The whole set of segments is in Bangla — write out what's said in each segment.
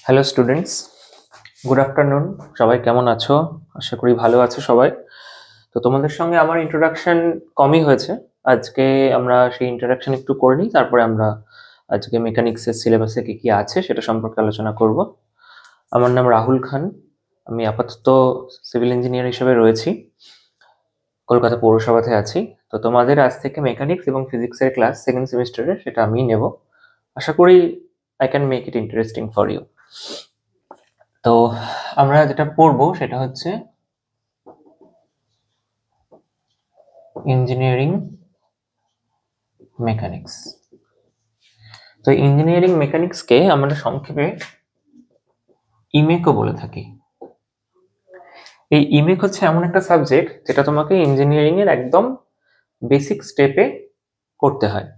Hello students, good afternoon. সবাই কেমন আছো? আশা করি ভালো আছো সবাই। তো তোমাদের সঙ্গে আমার ইন্ট্রোডাকশন কমই হয়েছে। আজকে আমরা সেই ইন্ট্রোডাকশন একটু করে নিই, তারপরে আমরা আজকে মেকানিক্সের সিলেবাসে কি কি আছে সেটা সম্পর্কে আলোচনা করব। আমার নাম রাহুল খান। আমি আপাতত সিভিল ইঞ্জিনিয়ার হিসেবে রয়েছি, কলকাতা পৌরসভাতে আছি। তো তোমাদের আজ থেকে মেকানিক্স এবং ফিজিক্সের ক্লাস সেকেন্ড সেমিস্টারে সেটা আমি নেব। আশা করি I can make it interesting for you. তো আমরা যেটা পড়বো সেটা হচ্ছে ইঞ্জিনিয়ারিং মেকানিক্স। তো ইঞ্জিনিয়ারিং মেকানিক্সকে আমরা সংক্ষেপে ইমেকও বলে থাকি। এই ইমেক হচ্ছে এমন একটা সাবজেক্ট যেটা তোমাকে ইঞ্জিনিয়ারিং এর একদম বেসিক স্টেপে করতে হয়।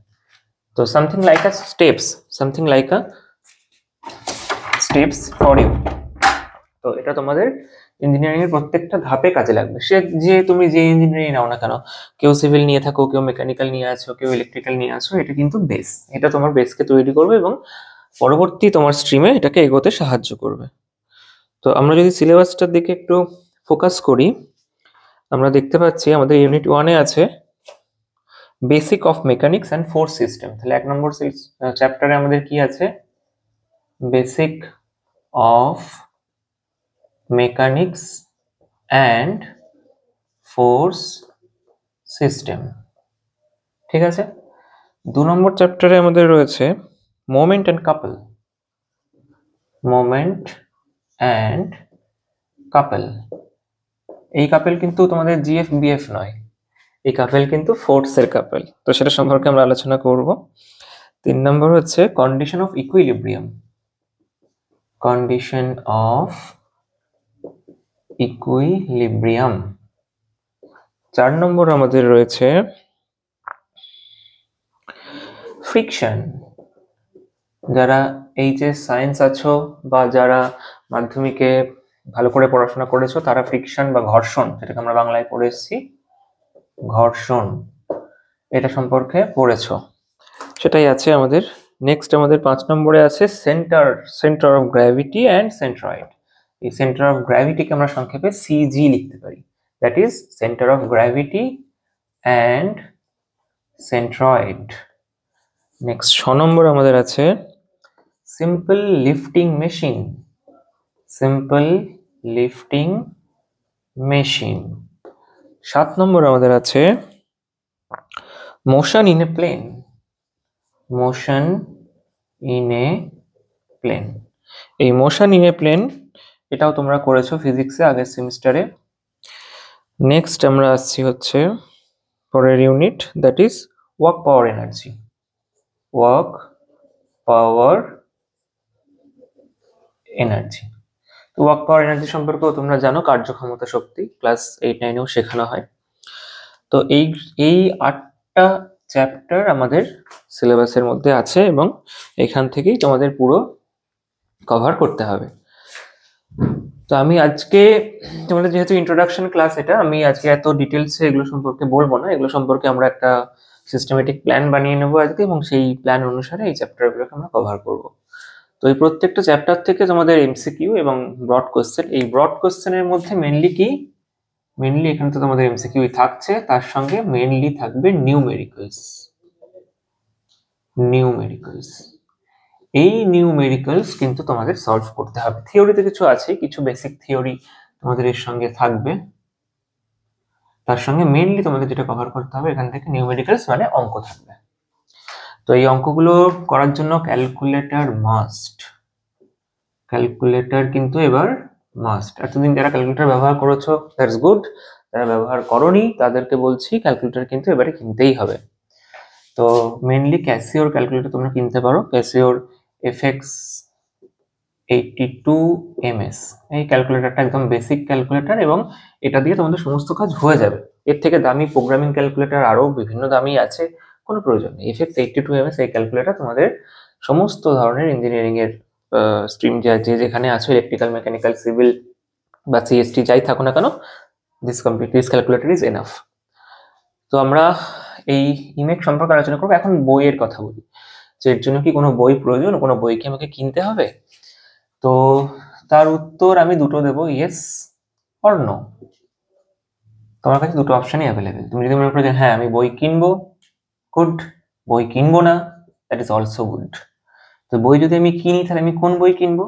তো something like a steps for you. তো এটা তোমাদের ইঞ্জিনিয়ারিং এর প্রত্যেকটা ধাপে কাজে লাগবে। সে যে তুমি যে ইঞ্জিনিয়ারিং নাও না কেন, কেউ সিভিল নিয়ে থাকো, কেউ মেকানিক্যাল নিয়ে আছো, কেউ ইলেকট্রিক্যাল নিয়ে আসো, এটা কিন্তু বেস। এটা তোমার বেসকে তৈরি করবে এবং পরবর্তী তোমার স্ট্রিমে এটাকে এগোতে সাহায্য করবে। তো আমরা যদি সিলেবাসটার দিকে একটু ফোকাস করি, আমরা দেখতে পাচ্ছি আমাদের ইউনিট 1-এ আছে basic of mechanics and force system. তাহলে 1 নম্বর চ্যাপ্টারে আমাদের কি আছে? Basic of mechanics and force system. ঠিক আছে। 2 নম্বর চ্যাপ্টারে আমাদের রয়েছে মোমেন্ট অ্যান্ড কাপল। এই কাপেল কিন্তু তোমাদের জিএফ বিএফ নয়, এই কাপেল কিন্তু ফোর্সের কাপেল। তো সেটা সম্পর্কে আমরা আলোচনা করব। 3 নম্বর হচ্ছে কন্ডিশন অফ ইকুইলিব্রিয়াম। 4 নম্বর আমাদের রয়েছে ফ্রিকশন। যারা এইচএস সায়েন্স আছো বা যারা মাধ্যমিকে ভালো করে পড়াশোনা করেছো, তারা ফ্রিকশন বা ঘর্ষণ, যেটাকে আমরা বাংলায় পড়ে এসেছি ঘর্ষণ, এটা সম্পর্কে পড়েছো, সেটাই আছে আমাদের। নেক্সট আমাদের 5 নম্বরে আছে centre of gravity and centroid. এই সেন্টার অফ গ্র্যাভিটিকে আমরা সংক্ষেপে সিজি লিখতে পারি, that is centre of gravity and centroid. Next 6 নম্বর আমাদের আছে সিম্পল লিফটিং মেশিন। 7 নম্বর আমাদের আছে মোশন ইন এ প্লেন। এই মোশন ইন এ প্লেন এটাও তোমরা করেছো ফিজিক্সে আগের সেমিস্টারে। নেক্সট আমরা আসছি হচ্ছে পরের unit, that is work power energy. তো ওয়ার্ক পাওয়ার এনার্জি সম্পর্কেও তোমরা জানো, কার্যক্ষমতা শক্তি, ক্লাস 8-9-এও শেখানো হয়। তো এই 8টা চ্যাপ্টার আমাদের সিলেবাসের মধ্যে আছে এবং এখান থেকেই তোমাদের পুরো কভার করতে হবে। তো আমি আজকে তোমাদের যেহেতু ইন্ট্রোডাকশন ক্লাস, এটা আমি আজকে এত ডিটেলসে এগুলো সম্পর্কে বলবো না। এগুলো সম্পর্কে আমরা একটা সিস্টেমেটিক প্ল্যান বানিয়ে নেবো আজকে এবং সেই প্ল্যান অনুসারে এই চ্যাপ্টারগুলোকে আমরা কভার করব। তো এই প্রত্যেকটা চ্যাপ্টার থেকে তোমাদের এমসিকিউ এবং ব্রড কোশ্চেন, এই ব্রড কোশ্চেনের মধ্যে মেনলি এখানে তো তোমাদের এমসিকিউ থাকছে, তার সঙ্গে মেনলি থাকবে নিউমেরিক্যালস। এই নিউমেরিক্যালস কিন্তু তোমাদের সলভ করতে হবে। থিওরিতে কিছু আছে, কিছু বেসিক থিওরি তোমাদের এর সঙ্গে থাকবে, তার সঙ্গে মেনলি তোমাদের যেটা কভার করতে হবে এখান থেকে নিউমেরিক্যালস মানে অঙ্ক থাকবে। তো এই অঙ্কগুলো করার জন্য ক্যালকুলেটর কিন্তু এবার মাস্ট। এতদিন যারা ক্যালকুলেটর ব্যবহার করেছো দ্যাটস গুড, যারা ব্যবহার করোনি তাদেরকে বলছি ক্যালকুলেটর কিন্তু এবারে কিনতেই হবে। তো মেনলি ক্যাসিওর ক্যালকুলেটর তোমরা কিনতে পারো, ক্যাসিওর FX82MS। এই ক্যালকুলেটরটা একদম বেসিক ক্যালকুলেটর এবং এটা দিয়ে তোমাদের সমস্ত কাজ হয়ে যাবে। এর থেকে দামি প্রোগ্রামিং ক্যালকুলেটর আরো বিভিন্ন দামি আছে, কোনো প্রয়োজন নেই। FX82MS এই ক্যালকুলেটর তোমাদের সমস্ত ধরনের ইঞ্জিনিয়ারিং এর স্ট্রিম যেখানে আছো, ইলেকট্রিক্যাল, মেকানিক্যাল, সিভিল বা সিএসটি যাই থাকো না কেন, দিস ক্যালকুলেটর ইজ এনাফ। তো আমরা এই ইমেক সম্পর্কে আলোচনা করবো। এখন বইয়ের কথা বলি। যে এর জন্য কি কোনো বই প্রয়োজন, কোনো বই কি আমাকে কিনতে হবে? তো তার উত্তর আমি দুটো দেবো, ইয়েস অর নো। তোমার কাছে দুটো অপশনই অ্যাভেলেবেল। তুমি যদি মনে করো যে হ্যাঁ আমি বই কিনবো, গুড। বই কিনবো না, দ্যাট ইজ অলসো গুড। তো বই যদি আমি কিনি তাহলে আমি কোন বই কিনবো?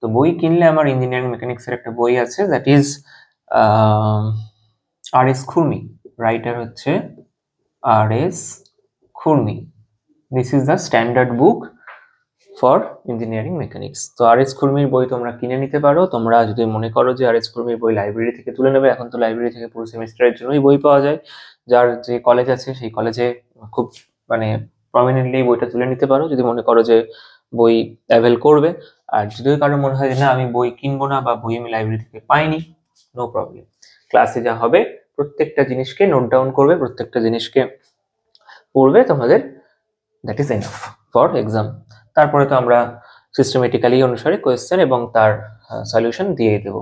তো বই কিনলে আমার ইঞ্জিনিয়ারিং মেকানিক্সের একটা বই আছে, that is R S. Khurmi. Writer হচ্ছে R S. Khurmi. This is the standard book for engineering mechanics. তো আর.এস. খুরমির বই তোমরা কিনে নিতে পারো। তোমরা যদি মনে করো যে আর.এস. খুরমির বই লাইব্রেরি থেকে তুলে নেবে, এখন তো লাইব্রেরি থেকে পুরো সেমিস্টারের জন্যই বই পাওয়া যায়। যার যে কলেজ আছে সেই কলেজে খুব মানে প্রমিনেন্টলি বইটা তুলে নিতে পারো যদি মনে করো যে বই অ্যাভেল করবে। আর যদি কারো মনে হয় যে না আমি বই কিনবো না বা বই আমি লাইব্রেরি থেকে পাইনি, নো প্রবলেম। ক্লাসে যা হবে প্রত্যেকটা জিনিসকে নোট ডাউন করবে, প্রত্যেকটা জিনিসকে পড়বে তোমাদের, that is enough for exam. তারপরে তো আমরা সিস্টেমেটিক্যালি অনুসারে কোয়েশ্চেন এবং তার সলিউশন দিয়ে দেব।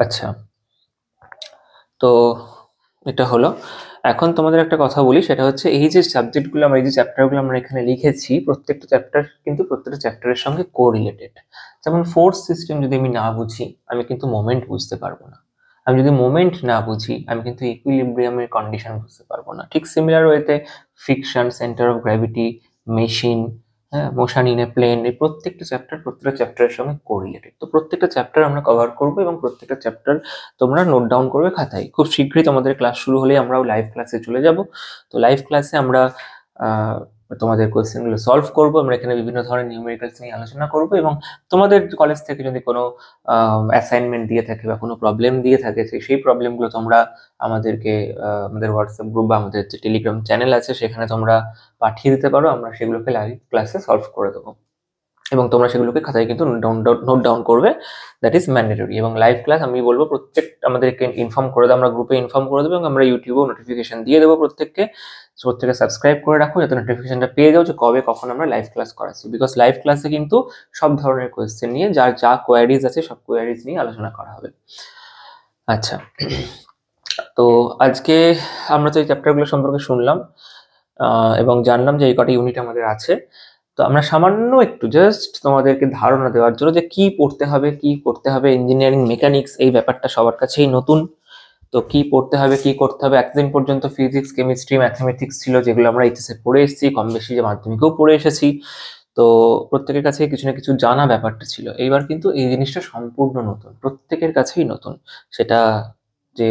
আচ্ছা, তো এটা হলো। এখন তোমাদের একটা কথা বলি, সেটা হচ্ছে এই যে সাবজেক্টগুলো আমরা, এই যে চ্যাপ্টারগুলো আমরা এখানে লিখেছি, প্রত্যেকটা চ্যাপ্টার কিন্তু প্রত্যেকটা চ্যাপ্টারের সঙ্গে কোরিলেটেড। যেমন ফোর্স সিস্টেম যদি আমি না বুঝি, আমি কিন্তু মোমেন্ট বুঝতে পারবো না। আমি যদি মোমেন্ট না বুঝি, আমি কিন্তু ইকুইলিব্রিয়ামের কন্ডিশন বুঝতে পারবো না। ঠিক সিমিলার ওয়েতে friction, centre of gravity, machine, হ্যাঁ, মোশন ইন এ প্লেন, এই প্রত্যেকটা চ্যাপ্টারের সঙ্গে কোরিলেটেড। তো প্রত্যেকটা চ্যাপ্টার আমরা কভার করবো এবং প্রত্যেকটা চ্যাপ্টার তোমরা নোট ডাউন করবে খাতায়। খুব শীঘ্রই তোমাদের ক্লাস শুরু হলেই আমরাও লাইভ ক্লাসে চলে যাব। তো লাইভ ক্লাসে আমরা তোমাদের কোয়েশ্চেনগুলো সলভ করবো। আমরা এখানে বিভিন্ন ধরনের নিউমেরিক্যালস নিয়ে আলোচনা করবো এবং তোমাদের কলেজ থেকে যদি কোনো অ্যাসাইনমেন্ট দিয়ে থাকে বা কোনো প্রবলেম দিয়ে থাকে, সেই প্রবলেমগুলো তোমরা আমাদেরকে আমাদের হোয়াটসঅ্যাপ গ্রুপ বা আমাদের যে টেলিগ্রাম চ্যানেল আছে সেখানে তোমরা পাঠিয়ে দিতে পারো। আমরা সেগুলোকে লাইভ ক্লাসে সলভ করে দেবো এবং তোমরা সেগুলোকে খাতায় কিন্তু নোট ডাউন করবে, দ্যাট ইজ ম্যান্ডেটরি। এবং লাইভ ক্লাস আমি বলবো আমাদেরকে ইনফর্ম করে দেবো, আমরা গ্রুপে ইনফর্ম করে দেবো এবং আমরা ইউটিউবেও নোটিফিকেশন দিয়ে দেবো প্রত্যেককে সাবস্ক্রাইব করে রাখো যাতে নোটিফিকেশনটা পেয়ে যাও যে কবে কখন আমরা লাইভ ক্লাস করাচ্ছি। বিকজ লাইভ ক্লাসে কিন্তু সব ধরনের কোয়েশ্চেন নিয়ে যার যা কোয়ারিজ আছে সব কোয়ারিজ নিয়ে আলোচনা করা হবে। আচ্ছা, তো আজকে আমরা তো এই চ্যাপ্টারগুলো সম্পর্কে শুনলাম এবং জানলাম যে এই কটা ইউনিট আমাদের আছে। তো আমরা সামান্য একটু জাস্ট তোমাদেরকে ধারণা দেওয়ার জন্য যে কি পড়তে হবে, কি করতে হবে। ইঞ্জিনিয়ারিং মেকানিক্স এই ব্যাপারটা সবার কাছেই নতুন। তো কি পড়তে হবে, কি করতে হবে, এতদিন পর্যন্ত ফিজিক্স, কেমিস্ট্রি, ম্যাথমেটিক্স ছিল যেগুলো আমরা এইচএসে পড়ে এসেছি, কম বেশি যে মাধ্যমিকেও পড়ে এসেছি। তো প্রত্যেকের কাছে কিছু না কিছু জানা ব্যাপারটা ছিল। এইবার কিন্তু এই জিনিসটা সম্পূর্ণ নতুন, প্রত্যেকের কাছেই নতুন। সেটা যে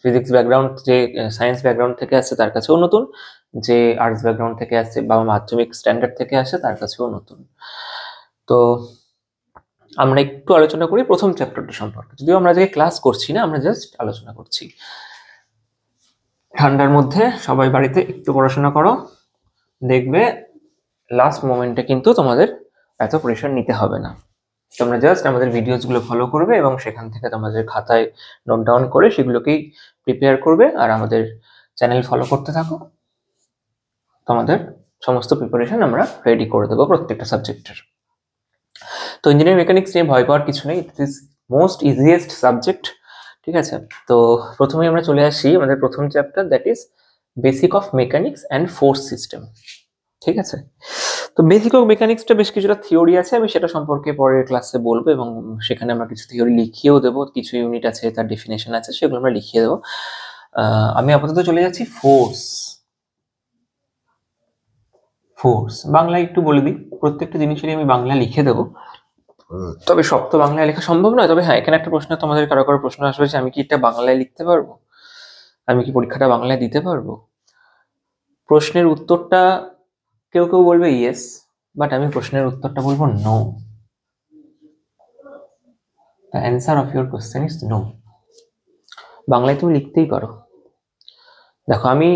ফিজিক্স ব্যাকগ্রাউন্ড, যে সায়েন্স ব্যাকগ্রাউন্ড থেকে আসছে তার কাছেও নতুন, যে আর্টস ব্যাকগ্রাউন্ড থেকে আসছে বা মাধ্যমিক স্ট্যান্ডার্ড থেকে আসে তার কাছেও নতুন। তো আমরা একটু আলোচনা করি প্রথম চ্যাপ্টারটা সম্পর্কে। যদিও আমরা আজকে ক্লাস করছি না, আমরা জাস্ট আলোচনা করছি। ঠান্ডার মধ্যে সবাই বাড়িতে একটু পড়াশোনা করো, দেখবে লাস্ট মোমেন্টে কিন্তু তোমাদের এত প্রেশার নিতে হবে না। তোমরা জাস্ট আমাদের ভিডিওসগুলো ফলো করবে এবং সেখান থেকে তোমাদের খাতায় নোট ডাউন করে সেগুলোকেই প্রিপেয়ার করবে আর আমাদের চ্যানেল ফলো করতে থাকো। তোমাদের সমস্ত প্রিপারেশন আমরা রেডি করে দেবো প্রত্যেকটা সাবজেক্টের। তো ইঞ্জিনিয়ারিং মেকানিক্স নিয়ে ভয় পাওয়ার কিছু নেই, it is most easiest subject. ঠিক আছে, তো প্রথমেই আমরা চলে আসি আমাদের প্রথম chapter, that is basic of mechanics and force system. ঠিক আছে, তো বেসিক অফ মেকানিক্সটা বেশ কিছুটা থিওরি আছে, আমি সেটা সম্পর্কে পরের ক্লাসে বলবো এবং সেখানে আমরা কিছু থিওরি লিখিয়েও দেবো, কিছু ইউনিট আছে তার ডেফিনেশন আছে সেগুলো আমরা লিখিয়ে দেবো। আমি আপাতত চলে যাচ্ছি ফোর্স। ফোর্স বাংলায় একটু বলে দিই, প্রত্যেকটা জিনিসেরই আমি বাংলা লিখে দেবো, তবে সব তো বাংলায় লেখা সম্ভব নয়। তবে হ্যাঁ, এখানে একটা প্রশ্ন তোমাদের কারো কারো প্রশ্ন আসবে যে আমি কি এটা বাংলায় লিখতে পারবো, আমি কি পরীক্ষাটা বাংলায় দিতে পারবো? প্রশ্নের উত্তরটা কেউ কেউ বলবে ইয়েস, বাট আমি প্রশ্নের উত্তরটা বলবো no. The answer of your question is no. বাংলায় তুমি লিখতেই পারো। দেখো, আমি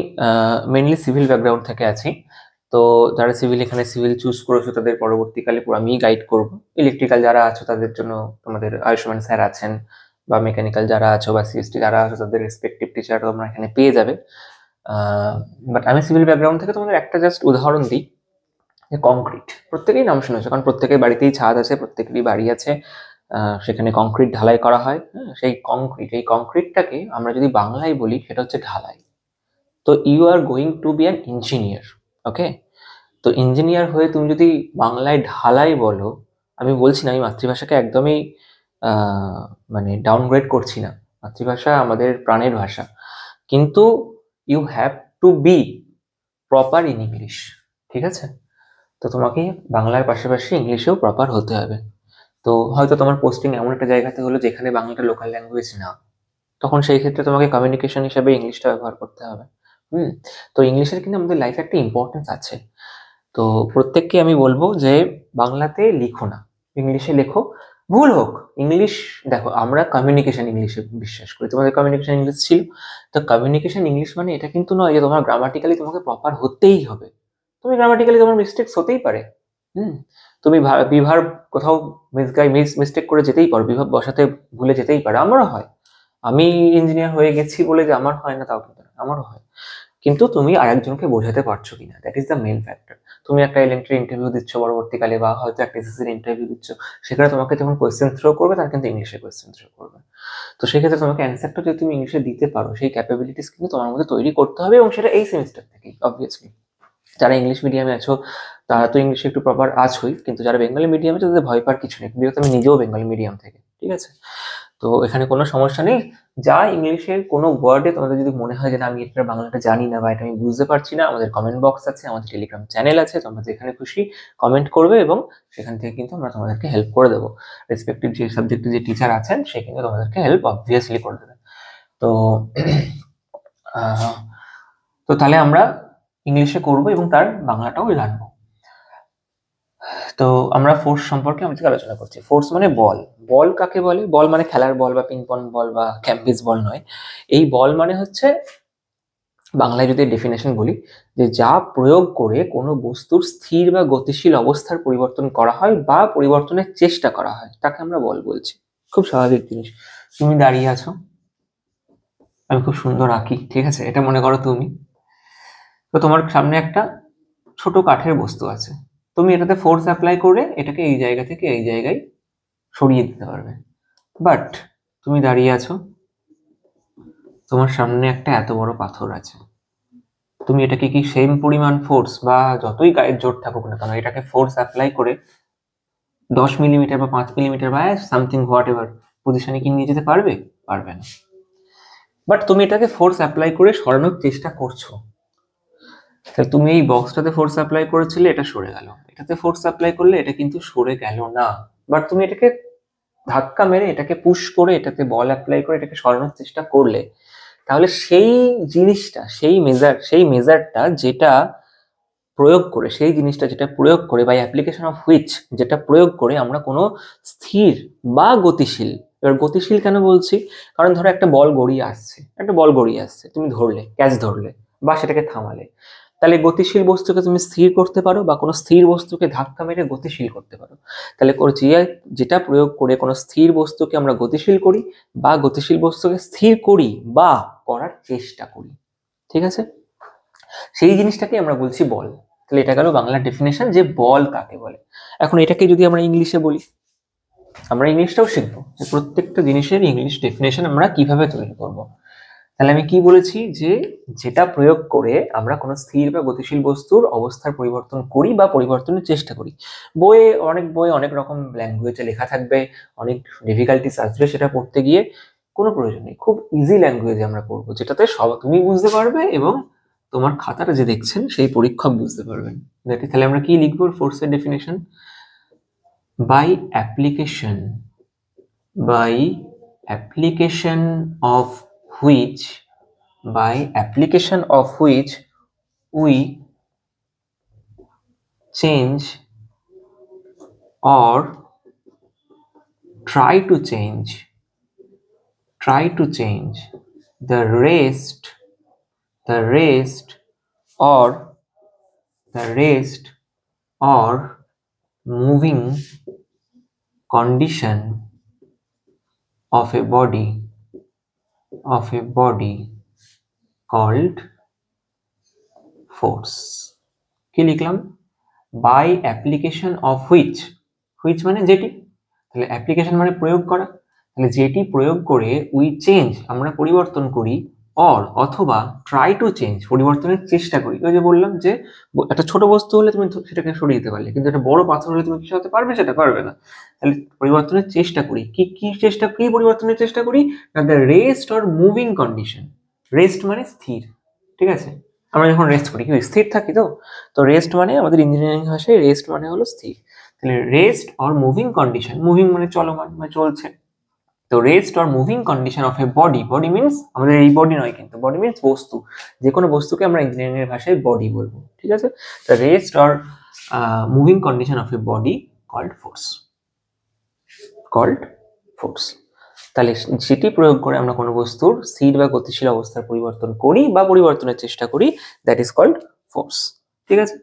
মেনলি সিভিল ব্যাকগ্রাউন্ড থেকে আছি, তো যারা সিভিল এখানে সিভিল চুজ করেছো তাদের পরবর্তীকালে পুরো আমি গাইড করবো। ইলেকট্রিক্যাল যারা আছো তাদের জন্য তোমাদের আয়ুষ্মান স্যার আছেন, বা মেকানিক্যাল যারা আছো বা সিএসটি যারা আছো তাদের রেসপেক্টিভ টিচার তোমরা এখানে পেয়ে যাবে। বাট আমি সিভিল ব্যাকগ্রাউন্ড থেকে তোমাদের একটা জাস্ট উদাহরণ দিই, যে কংক্রিট প্রত্যেকেই নাম শুনেছো, কারণ প্রত্যেকের বাড়িতেই ছাদ আছে, প্রত্যেকেরই বাড়ি আছে, সেখানে কংক্রিট ঢালাই করা হয়। সেই কংক্রিটটাকে আমরা যদি বাংলায় বলি সেটা হচ্ছে ঢালাই। তো you are going to be an engineer, okay? তো ইঞ্জিনিয়ার হয়ে তুমি যদি বাংলায় ঢালাই বলো, আমি বলছি না, আমি মাতৃভাষাকে একদমই মানে ডাউনগ্রেড করছি না, মাতৃভাষা আমাদের প্রাণের ভাষা, কিন্তু you have to be proper in English, ঠিক আছে? তো তোমাকে বাংলার পাশাপাশি ইংলিশেও প্রপার হতে হবে। তো হয়তো তোমার পোস্টিং এমন একটা জায়গাতে হলো যেখানে বাংলাটা লোকাল ল্যাঙ্গুয়েজ না, তখন সেই ক্ষেত্রে তোমাকে কমিউনিকেশন হিসেবে ইংলিশটা ব্যবহার করতে হবে। তো ইংলিশের কিন্তু আমাদের লাইফে একটা ইম্পর্টেন্স আছে। তো প্রত্যেককে আমি বলবো যে বাংলাতে লিখো না, ইংলিশে লেখো। ভুল হোক, ইংলিশ, দেখো আমরা কমিউনিকেশন ইংলিশে বিশ্বাস করি, তোমাদের কমিউনিকেশন ইংলিশ ছিল, তো কমিউনিকেশন ইংলিশ মানে এটা কিন্তু নয় যে তোমার গ্রামাটিক্যালি তোমাকে প্রপার হতেই হবে। তুমি গ্রামাটিক্যালি তোমার মিস্টেক্স হতেই পারে। হুম তুমি বিভার কোথাও মিস্টেক করে যেতেই পারো, বিভার বসাতে ভুলে যেতেই পারে, আমারও হয়। আমি ইঞ্জিনিয়ার হয়ে গেছি বলে যে আমার হয় না তাও কিন্তু না, আমারও হয়। কিন্তু তুমি আরেকজনকে বোঝাতে পারছো কিনা, that is the main factor. তুমি একটা এলএনটির ইন্টারভিউ দিচ্ছ পরবর্তীকালে, বা হয়তো একটা এসএসসির ইন্টারভিউ দিচ্ছ, সেখানে তোমাকে যখন কোয়েশ্চেন থ্রো করবে তার কিন্তু ইংলিশে কোয়েশ্চেন থ্রো করবে। তো সেক্ষেত্রে তোমাকে অ্যান্সারটা যদি তুমি ইংলিশে দিতে পারো, সেই ক্যাপাবিলিটিস কিন্তু তোমার মধ্যে তৈরি করতে হবে, এবং সেটা এই সেমিস্টার থেকেই অবভিয়াসলি। যারা ইংলিশ মিডিয়ামে আছো তারা তো ইংলিশে একটু প্রপার আছোই, কিন্তু যারা বেঙ্গলি মিডিয়ামে তাদের ভয় পাওয়ার কিছু নেই, বিকজ আমি নিজেও বেঙ্গলি মিডিয়াম থেকে, ঠিক আছে? তো এখানে কোনো সমস্যা নেই। যা ইংলিশের কোনো ওয়ার্ডে তোমাদের যদি মনে হয় যে না আমি এটা বাংলাটা জানি না বা এটা আমি বুঝতে পারছি না, আমাদের কমেন্ট বক্স আছে, আমাদের টেলিগ্রাম চ্যানেল আছে, তোমরা যেখানে খুশি কমেন্ট করবে, এবং সেখান থেকে কিন্তু আমরা তোমাদেরকে হেল্প করে দেবো। রেসপেক্টিভ যে সাবজেক্টে যে টিচার আছেন সে কিন্তু তোমাদেরকে হেল্প অবভিয়াসলি করে দেবে। তো তো তাহলে আমরা ইংলিশে করবো এবং তার বাংলাটাও জানবো। তো আমরা ফোর্স সম্পর্কে আমি আলোচনা করছি। ফোর্স মানে বল। বল কাকে বলে? বল মানে খেলার বল বা পিং পং বল বা ক্যাম্পিস বল নয়। এই বল মানে হচ্ছে, বাংলায় যদি ডেফিনেশন বলি, যে যা প্রয়োগ করে কোনো বস্তুর স্থির বা গতিশীল অবস্থার পরিবর্তন করা হয় বা পরিবর্তনের চেষ্টা করা হয়, তাকে আমরা বল বলছি। খুব স্বাভাবিক জিনিস। তুমি দাঁড়িয়ে আছো, আমি খুব সুন্দর আঁকি, ঠিক আছে, এটা মনে করো তুমি। তো তোমার সামনে একটা ছোট কাঠের বস্তু আছে, তুমি এটাতে ফোর্স অ্যাপ্লাই করে এটাকে এই জায়গা থেকে এই জায়গায় সরিয়ে দিতে পারবে। বাট তুমি দাঁড়িয়ে আছো, তোমার সামনে একটা এত বড় পাথর আছে, তুমি এটাকে কি সেম পরিমাণ ফোর্স বা যতই গায়ের জোর থাকুক না কেন, এটাকে ফোর্স অ্যাপ্লাই করে 10 মিলিমিটার বা 5 মিলিমিটার বা সামথিং হোয়াট এভার পজিশনে কি নিয়ে যেতে পারবে? পারবে না। বাট তুমি এটাকে ফোর্স অ্যাপ্লাই করে সরানোর চেষ্টা করছো, তাহলে তুমি এই বক্সটাতে ফোর্স অ্যাপ্লাই করেছিলে, এটা সরে গেল, এটাতে ফোর্স অ্যাপ্লাই করলে এটা কিন্তু সরে গেল না। বাট তুমি এটাকে ধাক্কা মেরে, এটাকে পুশ করে, এটাতে বল অ্যাপ্লাই করে এটাকে সরানোর চেষ্টা করলে, তাহলে সেই জিনিসটা, সেই মেজারটা যেটা প্রয়োগ করে, সেই জিনিসটা যেটা প্রয়োগ করে, বাই অ্যাপ্লিকেশন অফ হুইচ, যেটা প্রয়োগ করে আমরা কোনো স্থির বা গতিশীল, এবার গতিশীল কেন বলছি, কারণ ধরো একটা বল গড়িয়ে আসছে, তুমি ধরলে, ক্যাচ ধরলে বা সেটাকে থামালে, তাহলে গতিশীল বস্তুকে তুমি স্থির করতে পারো বা কোনো স্থির বস্তুকে ধাক্কা মেরে গতিশীল করতে পারো। তাহলে যেটা প্রয়োগ করে কোনো স্থির বস্তুকে আমরা গতিশীল করি বা গতিশীল বস্তুকে স্থির করি বা করার চেষ্টা করি, ঠিক আছে? সেই জিনিসটাকে আমরা বলছি বল। তাহলে এটা গেল বাংলা ডেফিনেশন যে বল কাকে বলে। এখন এটাকে যদি আমরা ইংলিশে বলি, আমরা ইংলিশটাও শিখবো যে প্রত্যেকটা জিনিসের ইংলিশ ডেফিনেশন আমরা কিভাবে তৈরি করব। তাহলে আমি কি বলেছি, যে যেটা প্রয়োগ করে আমরা কোনো স্থির বা গতিশীল বস্তুর অবস্থার পরিবর্তন করি বা পরিবর্তনের চেষ্টা করি। বইয়ে অনেক রকম ল্যাঙ্গুয়েজে লেখা থাকবে, অনেক ডিফিকাল্টিস আসবে, সেটা পড়তে গিয়ে কোনো প্রয়োজন নেই। খুব ইজি ল্যাঙ্গুয়েজে আমরা পড়বো, যেটাতে তুমি বুঝতে পারবে এবং তোমার খাতাটা যে দেখছেন সেই পরীক্ষক বুঝতে পারবেন। তাহলে আমরা কি লিখবো ফোর্সের definition? By application of which by application of which we change or try to change the rest or moving condition of a body called force. কি লিখলাম? বাই অ্যাপ্লিকেশন অফ হুইচ মানে যেটি, তাহলে অ্যাপ্লিকেশন মানে প্রয়োগ করা, তাহলে যেটি প্রয়োগ করে উই চেঞ্জ আমরা পরিবর্তন করি, অর অথবা ট্রাই টু চেঞ্জ, পরিবর্তনের চেষ্টা করি। ওই যে বললাম যে একটা ছোট বস্তু হলে তুমি সেটাকে সরিয়ে দিতে পারলে, কিন্তু একটা বড় পাথর হলে তুমি কি হতে পারবে, সেটা পারবে না। তাহলে পরিবর্তনের চেষ্টা করি, কি পরিবর্তনের চেষ্টা করি না, the rest or moving condition. Rest মানে স্থির, ঠিক আছে? আমরা যখন রেস্ট করি কি স্থির থাকি, তো রেস্ট মানে আমাদের ইঞ্জিনিয়ারিং ভাষায় রেস্ট মানে হলো স্থির। তাহলে rest or moving condition, moving মানে চলমান মানে চলছে, তো rest or moving condition of a body, body means আমাদের এই বডি নয়, কিন্তু বডি মিনস বস্তু, যে কোনো বস্তুকে আমরা ইঞ্জিনিয়ারিং এর ভাষায় বডি বলবো, ঠিক আছে? The rest or moving condition of a body called force, called force. তাহলে সেটি প্রয়োগ করে আমরা কোনো বস্তুর স্থির বা গতিশীল অবস্থার পরিবর্তন করি বা পরিবর্তনের চেষ্টা করি, দ্যাট ইজ কল্ড ফোর্স, ঠিক আছে?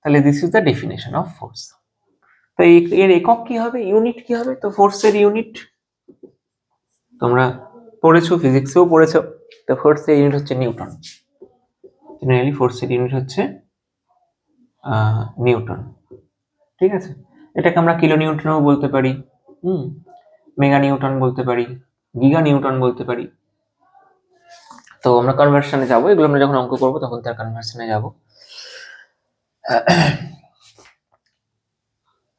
তাহলে this is the definition of force. তো এর একক কি হবে, ইউনিট কি হবে? তো ফোর্সের ইউনিট তোমরা পড়েছো, ফিজিক্সেও পড়েছো। তো ফোর্সের ইউনিট হচ্ছে নিউটন, জেনারেলি ফোর্সের ইউনিট হচ্ছে নিউটন, ঠিক আছে? এটাকে আমরা কিলো নিউটনও বলতে পারি, মেগা নিউটন বলতে পারি, গিগা নিউটন বলতে পারি। তো আমরা কনভার্সনে যাবো, এগুলো আমরা যখন অঙ্ক করবো তখন তার কনভার্সনে যাব।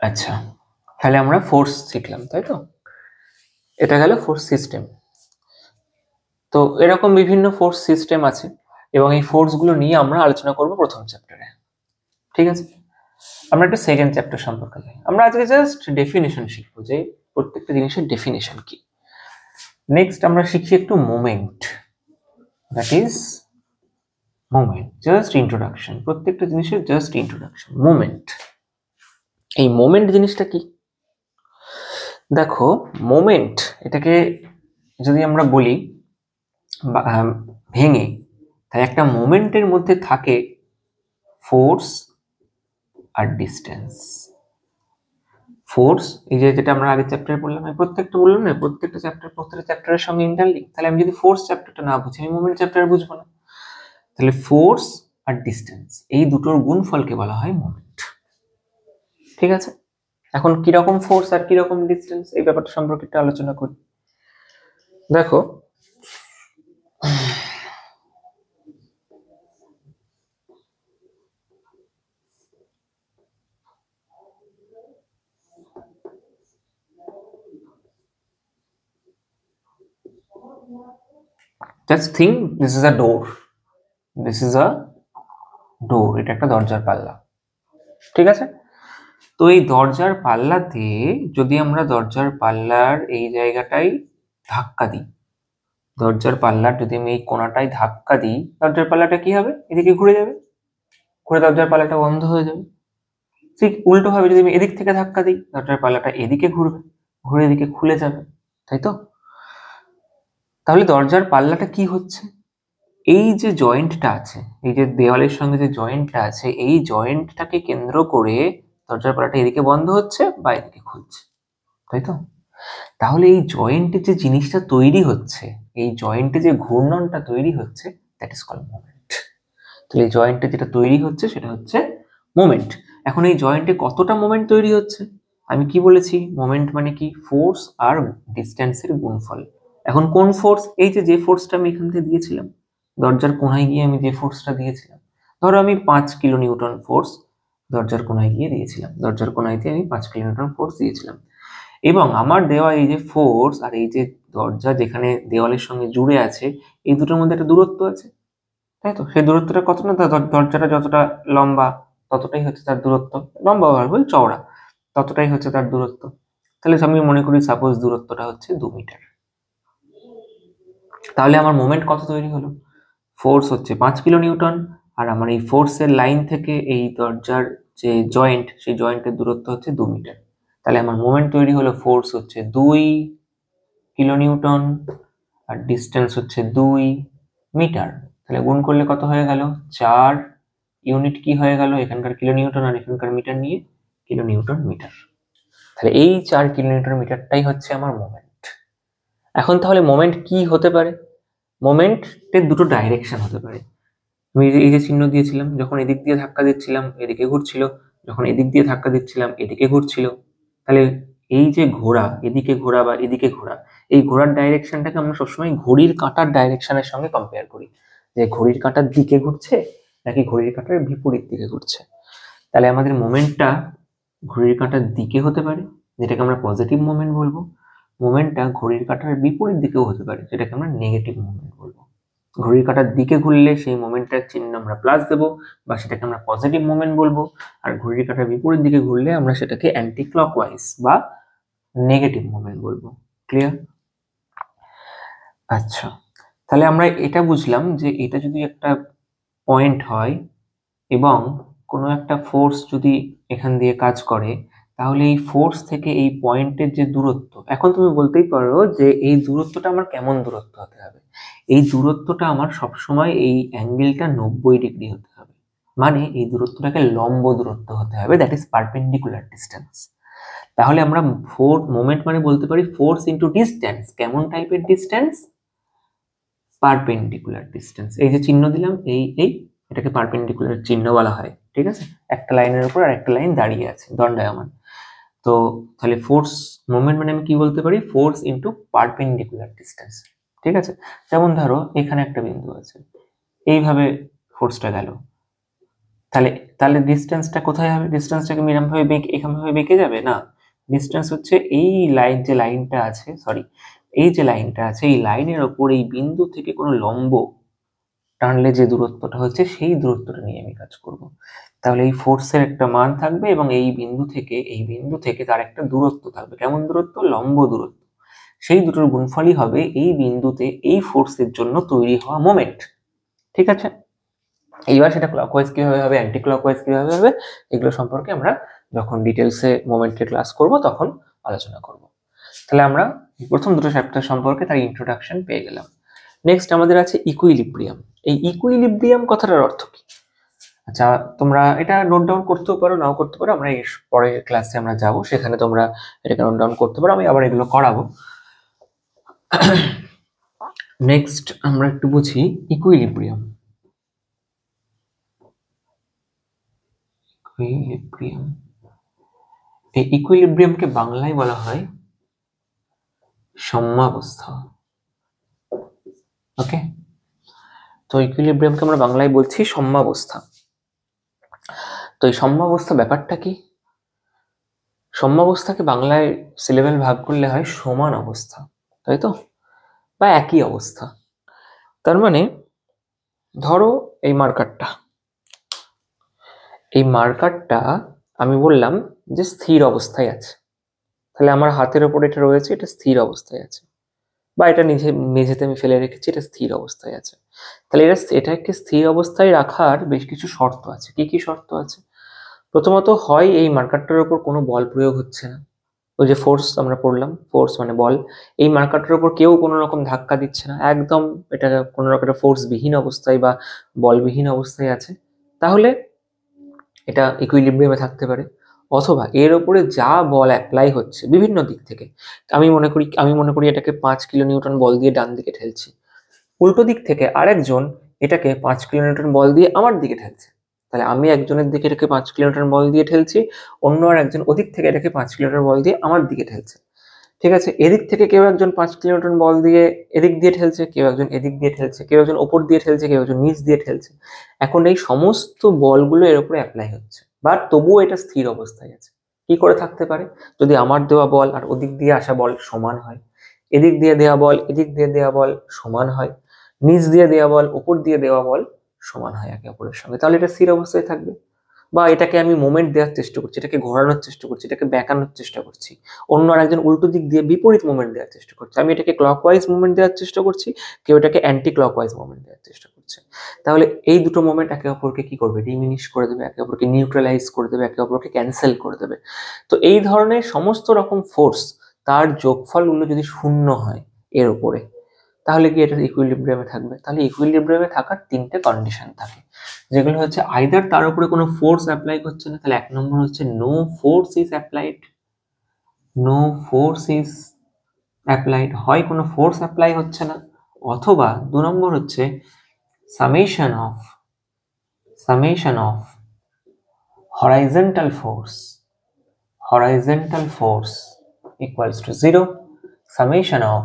আচ্ছা, তাহলে আমরা ফোর্স শিখলাম, তাই তো? এটা গেল ফোর্স সিস্টেম। তো এরকম বিভিন্ন ফোর্স সিস্টেম আছে এবং এই ফোর্সগুলো নিয়ে আমরা আলোচনা করব প্রথম চ্যাপ্টারে, ঠিক আছে? আমরা একটা সেকেন্ড চ্যাপ্টার সম্পর্কে যাই। আমরা আজকে জাস্ট ডেফিনেশন শিখবো, যে প্রত্যেকটা জিনিসের ডেফিনেশন কি। নেক্সট আমরা শিখি একটু moment, that is moment, just introduction, প্রত্যেকটা জিনিসের জাস্ট ইন্ট্রোডাকশন। মোমেন্ট, এই মোমেন্ট জিনিসটা কি? দেখো, মোমেন্ট এটাকে যদি আমরা বলি ভেঙে, তাই একটা মোমেন্টের মধ্যে থাকে ফোর্স আর ডিস্টেন্স। ফোর্স, এই যে যেটা আমরা আগের চ্যাপ্টারে বললাম, প্রত্যেকটা বললাম না, প্রত্যেকটা চ্যাপ্টারের সঙ্গে ইন্টারলিঙ্ক। তাহলে আমি যদি ফোর্স চ্যাপ্টারটা না বুঝি, আমি মোমেন্ট চ্যাপ্টার বুঝবো না। তাহলে ফোর্স আর ডিস্টেন্স এই দুটোর গুণফলকে বলা হয় মোমেন্ট, ঠিক আছে? এখন কিরকম ফোর্স আর কিরকম ডিস্টেন্স, এই ব্যাপারটা সম্পর্কে একটু আলোচনা করি। দেখো, just think, this is a door, this is a door, এটা একটা দরজার পাল্লা, ঠিক আছে? তো এই দরজার পাল্লাতে যদি আমরা দরজার পাল্লার এই জায়গাটাই ধাক্কা দিই, দরজার পাল্লার যদি আমি এই কোণাটায় ধাক্কা দিই, দরজার পাল্লাটা কি হবে, এদিকে ঘুরে যাবে, ঘুরে দরজার পাল্লাটা বন্ধ হয়ে যাবে। ঠিক উল্টো ভাবে যদি আমি এদিক থেকে ধাক্কা দিই, দরজার পাল্লাটা এদিকে ঘুরবে, ঘুরে এদিকে খুলে যাবে, তাই তো? তাহলে দরজার পাল্লাটা কি হচ্ছে, এই যে জয়েন্টটা আছে, এই যে দেওয়ালের সঙ্গে যে জয়েন্টটা আছে, এই জয়েন্টটাকে কেন্দ্র করে দরজার পাল্লাটা এদিকে বন্ধ হচ্ছে বা এদিকে খুলছে, তাই তো? তাহলে এই জয়েন্টে যে জিনিসটা তৈরি হচ্ছে, এই জয়েন্টে যে ঘূর্ণনটা তৈরি হচ্ছে, দ্যাট ইজ কল্ড মোমেন্ট। তাহলে এই জয়েন্টে যেটা তৈরি হচ্ছে সেটা হচ্ছে মোমেন্ট। এখন এই জয়েন্টে কতটা মোমেন্ট তৈরি হচ্ছে, আমি কি বলেছি, মোমেন্ট মানে কি, ফোর্স আর ডিস্টেন্সের গুণফল। এখন কোন ফোর্স, এই যে ফোর্সটা আমি এখান থেকে দিয়েছিলাম, দরজার কোণায় গিয়ে আমি যে ফোর্সটা দিয়েছিলাম, ধরো আমি 5 কিলো নিউটন ফোর্স দরজার কোণায় গিয়ে দিয়েছিলাম, দরজার কোণায় দিয়ে আমি 5 কিলো নিউটন ফোর্স দিয়েছিলাম, এবং আমার দেওয়া এই যে ফোর্স আর এই যে দরজা যেখানে দেওয়ালের সঙ্গে জুড়ে আছে, এই দুটোর মধ্যে একটা দূরত্ব আছে, তাই তো? সেই দূরত্বটা কত না, দরজাটা যতটা লম্বা ততটাই হচ্ছে তার দূরত্ব, লম্বা বলবো চওড়া, ততটাই হচ্ছে তার দূরত্ব। তাহলে আমি মনে করি সাপোজ দূরত্বটা হচ্ছে 2 মিটার। তাহলে আমার মোমেন্ট কত তৈরি হলো, ফোর্স হচ্ছে 5 কিলো নিউটন, আর আমার এই ফোর্সের লাইন থেকে এই দরজার যে জয়েন্ট, সেই জয়েন্টের দূরত্ব হচ্ছে 2 মিটার। তাহলে আমার মোমেন্ট তৈরি হলো, ফোর্স হচ্ছে 2 কিলো নিউটন আর ডিস্টেন্স হচ্ছে 2 মিটার। তাহলে গুণ করলে কত হয়ে গেল, 4 ইউনিট কি হয়ে গেল, এখানকার কিলো নিউটন আর এখানকার মিটার নিয়ে কিলো নিউটন মিটার। তাহলে এই 4 কিলো নিউটন মিটারটাই হচ্ছে আমার মোমেন্ট। এখন তাহলে মোমেন্ট কি হতে পারে, মোমেন্টের দুটো ডাইরেকশন হতে পারে। আমি এই যে চিহ্ন দিয়েছিলাম, যখন এদিক দিয়ে ধাক্কা দিচ্ছিলাম এদিকে ঘুরছিল, যখন এদিক দিয়ে ধাক্কা দিচ্ছিলাম এদিকে ঘুরছিল। তাহলে এই যে ঘোরা, এদিকে ঘোরা বা এদিকে ঘোরা, এই ঘোরার ডাইরেকশনটাকে আমরা সবসময় ঘড়ির কাঁটার ডাইরেকশনের সঙ্গে কম্পেয়ার করি, যে ঘড়ির কাঁটার দিকে ঘুরছে নাকি ঘড়ির কাঁটার বিপরীত দিকে ঘুরছে। তাহলে আমাদের মোমেন্টটা ঘড়ির কাঁটার দিকে হতে পারে, যেটাকে আমরা পজিটিভ মোমেন্ট বলবো। মোমেন্টটা ঘড়ির কাঁটার বিপরীত দিকেও হতে পারে, যেটাকে আমরা নেগেটিভ মোমেন্ট বলবো। ঘড়ির কাঁটার দিকে ঘুরলে সেই মোমেন্টটার চিহ্ন আমরা প্লাস দেবো বা সেটাকে আমরা পজিটিভ মোমেন্ট বলবো, আর ঘড়ির কাঁটার বিপরীত দিকে ঘুরলে আমরা সেটাকে অ্যান্টি ক্লকওয়াইজ বা নেগেটিভ মোমেন্ট বলবো। ক্লিয়ার? আচ্ছা, তাহলে আমরা এটা বুঝলাম যে এটা যদি একটা পয়েন্ট হয় এবং কোনো একটা ফোর্স যদি এখান দিয়ে কাজ করে, তাহলে এই ফোর্স থেকে এই পয়েন্টের যে দূরত্ব, এখন তুমি বলতেই পারো যে এই দূরত্বটা আমার কেমন দূরত্ব হতে হবে। এই দূরত্বটা আমার সবসময় এই অ্যাঙ্গেলটা 90 ডিগ্রি হতে হবে, মানে এই দূরত্বটাকে লম্ব দূরত্ব হতে হবে, দ্যাট ইজ পারপেন্ডিকুলার ডিস্টেন্স। তাহলে আমরা মোমেন্ট মানে বলতে পারি ফোর্স ইন্টু ডিস্টেন্স। কেমন টাইপের ডিস্টেন্স? Perpendicular distance. এই যে চিহ্ন দিলাম, এই এটাকে পারপেন্ডিকুলার চিহ্ন বলা হয়, ঠিক আছে? একটা লাইনের উপর আর একটা লাইন দাঁড়িয়ে আছে, দণ্ডায়মান। তো তাহলে ফোর্স মোমেন্ট মানে আমি কি বলতে পারি? ফোর্স ইন্টু পারপেন্ডিকুলার ডিস্টেন্স, ঠিক আছে? যেমন ধরো এখানে একটা বিন্দু আছে, এইভাবে ফোর্সটা গেল, তাহলে তাহলে ডিস্টেন্সটা কোথায় হবে? ডিস্টেন্সটাকে এরকম ভাবে এখানে ভাবে বেঁকে যাবে না। ডিস্টেন্স হচ্ছে এই লাইন, যে লাইনটা আছে, সরি, এই যে লাইনটা আছে, এই লাইনের ওপর এই বিন্দু থেকে কোনো লম্ব টানলে যে দূরত্বটা হচ্ছে সেই দূরত্বটা নিয়ে আমি কাজ করব। তাহলে এই ফোর্সের একটা মান থাকবে এবং এই বিন্দু থেকে তার একটা দূরত্ব থাকবে। কেমন দূরত্ব? লম্ব দূরত্ব। সেই দুটোর গুণফলই হবে এই বিন্দুতে এই ফোর্সের জন্য তৈরি হওয়া মোমেন্ট, ঠিক আছে? এইবার সেটা ক্লকওয়াইজ কিভাবে হবে, অ্যান্টি ক্লকওয়াইজ কিভাবে হবে, এগুলো সম্পর্কে আমরা যখন ডিটেলসে মোমেন্টের ক্লাস করব তখন আলোচনা করব। তাহলে আমরা প্রথম দুটো চ্যাপ্টার সম্পর্কে তার ইন্ট্রোডাকশন পেয়ে গেলাম। নেক্সট আমাদের আছে ইকুইলিব্রিয়াম। এই ইকুইলিব্রিয়াম কথাটার অর্থ কি? আচ্ছা, তোমরা এটা নোট ডাউন করতেও পারো, নাও করতে পারো, আমরা এর পরের ক্লাসে আমরা যাব, সেখানে তোমরা এটাকে নোট ডাউন করতে পারো, আমি আবার এগুলো করাবো। নেক্সট আমরা একটু বুঝি ইকুইলিব্রিয়াম। ইকুইলিব্রিয়াম, এই ইকুইলিব্রিয়ামকে বাংলায় বলা হয় সাম্যাবস্থা। ওকে, তো ইকুইলিব্রিয়ামকে আমরা বাংলায় বলছি সাম্যাবস্থা। তো এই সাম্যাবস্থা ব্যাপারটা কি? সাম্যাবস্থাকে বাংলায় সিলেবেল ভাগ করলে হয় সমান অবস্থা, তাই তো, বা একই অবস্থা। তার মানে ধরো এই মার্কারটা আমি বললাম যে স্থির অবস্থায় আছে, তাহলে আমার হাতের ওপর এটা রয়েছে, এটা স্থির অবস্থায় আছে, বা এটা মেঝেতে আমি ফেলে রেখেছি, এটা স্থির অবস্থায় আছে। তাহলে এটাকে স্থির অবস্থায় রাখার বেশ কিছু শর্ত আছে। কি কি শর্ত আছে? প্রথমত হয় এই মার্কারটার উপর কোনো বল প্রয়োগ হচ্ছে না, ওই যে ফোর্স আমরা পড়লাম, ফোর্স মানে বল, এই মার্কারটার উপর কেউ কোনো রকম ধাক্কা দিচ্ছে না, একদম এটা কোনো রকম ফোর্স বিহীন অবস্থায় বা বলবিহীন অবস্থায় আছে, তাহলে এটা ইকুইলিব্রিয়ামে থাকতে পারে। অথবা এর উপরে যা বল অ্যাপ্লাই হচ্ছে বিভিন্ন দিক থেকে, আমি মনে করি এটাকে 5 কিলো নিউটন বল দিয়ে ডান দিকে ঠেলছি, উল্টো দিক থেকে আরেকজন এটাকে 5 কিলোনিউটন বল দিয়ে আমার দিকে ঠেলছে, তাহলে আমি একজনের দিকে এটাকে 5 কিলোমিটার বল দিয়ে ঠেলছি, অন্য আর একজন ওদিক থেকে এটাকে 5 কিলোমিটার বল দিয়ে আমার দিকে ঠেলছে, ঠিক আছে? এদিক থেকে কেউ একজন 5 কিলোমিটার বল দিয়ে এদিক দিয়ে ঠেলছে, কেউ একজন এদিক দিয়ে ঠেলছে, কেউ একজন ওপর দিয়ে ঠেলছে, কেউ একজন নিচ দিয়ে ঠেলছে। এখন এই সমস্ত বলগুলো এর উপরে অ্যাপ্লাই হচ্ছে, বাট তবুও এটা স্থির অবস্থায় আছে। কি করে থাকতে পারে? যদি আমার দেওয়া বল আর ওদিক দিয়ে আসা বল সমান হয়, এদিক দিয়ে দেওয়া বল এদিক দিয়ে দেওয়া বল সমান হয়, নিচ দিয়ে দেওয়া বল উপর দিয়ে দেওয়া বল সমান হয় একে অপরের সঙ্গে, তাহলে এটা স্থির অবস্থায় থাকবে। বা এটাকে আমি মোমেন্ট দেওয়ার চেষ্টা করছি, এটাকে ঘোরানোর চেষ্টা করছি, এটাকে বেঁকানোর চেষ্টা করছি, অন্য আরেকজন উল্টো দিক দিয়ে বিপরীত মোমেন্ট দেওয়ার চেষ্টা করছে, আমি এটাকে ক্লকওয়াইজ মোমেন্ট দেওয়ার চেষ্টা করছি, কেউ এটাকে অ্যান্টি ক্লকওয়াইজ মোমেন্ট দেওয়ার চেষ্টা করছে, তাহলে এই দুটো মোমেন্ট একে অপরকে কি করবে? ডিমিনিশ করে দেবে, একে অপরকে নিউট্রালাইজ করে দেবে, একে অপরকে ক্যান্সেল করে দেবে। তো এই ধরনের সমস্ত রকম ফোর্স তার যোগফলগুলো যদি শূন্য হয় এর উপরে, তাহলে কি এটা ইকুইলিব্রিয়ামে থাকবে? তাহলে ইকুইলিব্রিয়ামে থাকার 3টে কন্ডিশন থাকে, যেগুলো হচ্ছে আইদার তার উপরে কোনো ফোর্স অ্যাপ্লাই করছে না, তাহলে 1 নম্বর হচ্ছে no force is applied, no force is applied, হয় কোনো ফোর্স অ্যাপ্লাই হচ্ছে না, অথবা 2 নম্বর হচ্ছে summation of horizontal force equals to 0, summation of